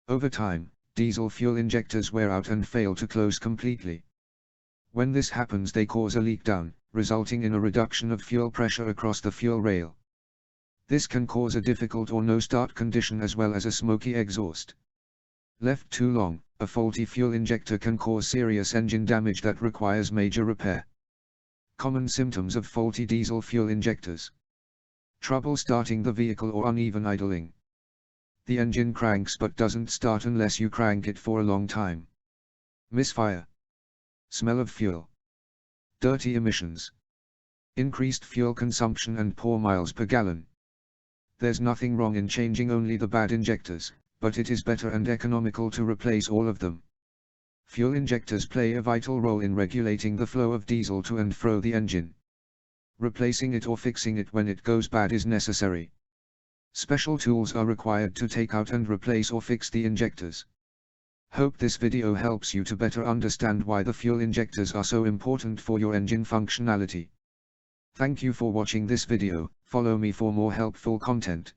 Over time, diesel fuel injectors wear out and fail to close completely. When this happens, they cause a leak down, resulting in a reduction of fuel pressure across the fuel rail. This can cause a difficult or no start condition as well as a smoky exhaust. Left too long, a faulty fuel injector can cause serious engine damage that requires major repair. Common symptoms of faulty diesel fuel injectors: trouble starting the vehicle or uneven idling. The engine cranks but doesn't start unless you crank it for a long time. Misfire. Smell of fuel. Dirty emissions. Increased fuel consumption and poor miles per gallon. There's nothing wrong in changing only the bad injectors, but it is better and economical to replace all of them. Fuel injectors play a vital role in regulating the flow of diesel to and fro the engine. Replacing it or fixing it when it goes bad is necessary. Special tools are required to take out and replace or fix the injectors. Hope this video helps you to better understand why the fuel injectors are so important for your engine functionality. Thank you for watching this video. Follow me for more helpful content.